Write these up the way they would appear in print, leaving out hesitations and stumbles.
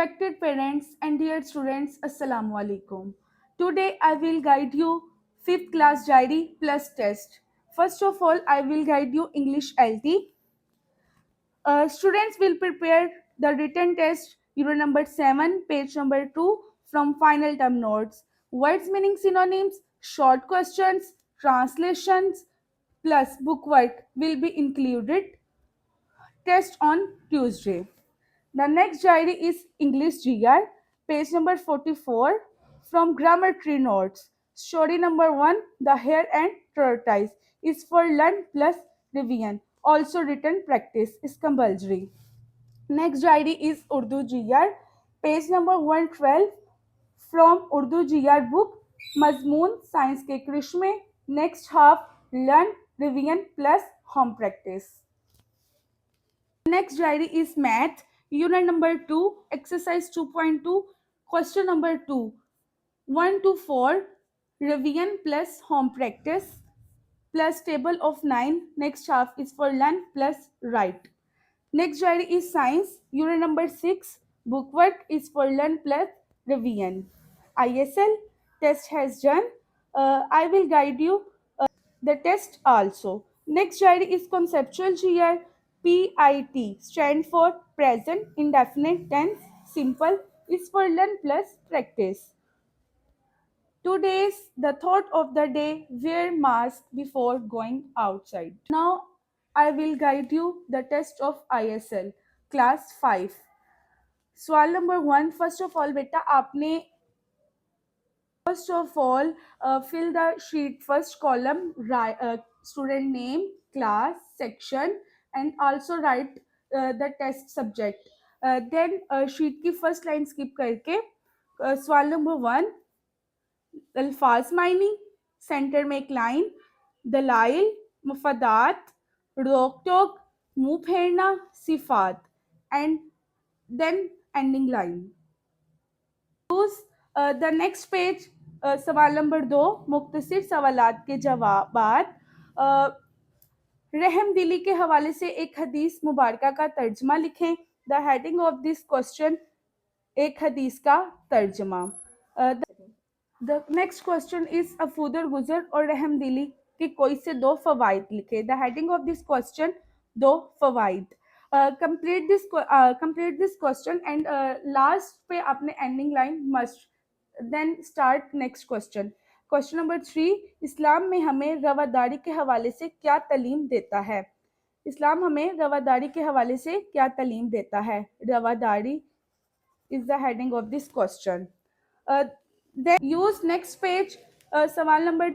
Respected parents and dear students, Assalamu alaikum. Today I will guide you 5th class diary plus test. First of all, I will guide you English LT. Students will prepare the written test, Euro number 7, page number 2 from final term notes. Words meaning synonyms, short questions, translations plus bookwork will be included. Test on Tuesday. The next diary is English GR, page number 44 from Grammar Tree Notes. Story number 1, The Hare and Tortoise, is for learn plus revision. Also written practice is compulsory. Next diary is Urdu GR, page number 112 from Urdu GR book मजमून science के कृष्मे. Next half learn revision plus home practice. Next diary is math, unit number 2, exercise 2.2, question number 2, 1 to 4, revision plus home practice plus table of 9. Next half is for learn plus write. Next diary is science, unit number 6, bookwork is for learn plus revision. ISL test has done. I will guide you the test also. Next diary is conceptual GR. PIT stand for present indefinite tense. Simple is for learn plus practice. Today's the thought of the day: wear mask before going outside. Now I will guide you the test of ISL class 5. सवाल number 1. First of all बेटा आपने First of all, fill the sheet first column, student name, class, section, and also write the test subject. Then sheet की first line skip करके सवाल number 1, अल्फाज Mayani, centre में एक line, दलाइल, मुफादात, रोक टोक, मुंह फेरना, सिफात, and then ending line. Use the next page. सवाल नंबर 2, मुख्तसर सवालात के जवाबात. रहम दिली के हवाले से एक हदीस मुबारका का तर्जमा लिखें. The heading of this question, एक हदीस का तर्जमा. द नेक्स्ट क्वेश्चन इज अफूदर गुजर और रहम दिली के कोई से 2 फवाइद लिखे. The heading of this question, 2 फवाइद. Complete this question and last पे आपने ending line must. Then start next question. Question number 3, Islam में हमें रवादारी के हवाले से क्या तालीम देता है. इस्लाम हमें रवादारी के हवाले से क्या तालीम देता है. रवादारी is the heading of this question. Then use next page. सवाल नंबर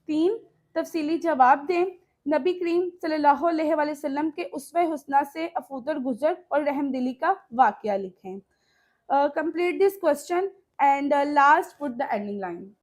3 तफसीली जवाब दें. नबी करीम सल्लल्लाहु अलैहि वसल्लम के उस्वे हुस्ना से अफूदर गुजर और रहम दिली का वाक़या लिखें. Complete this question and last put the ending line.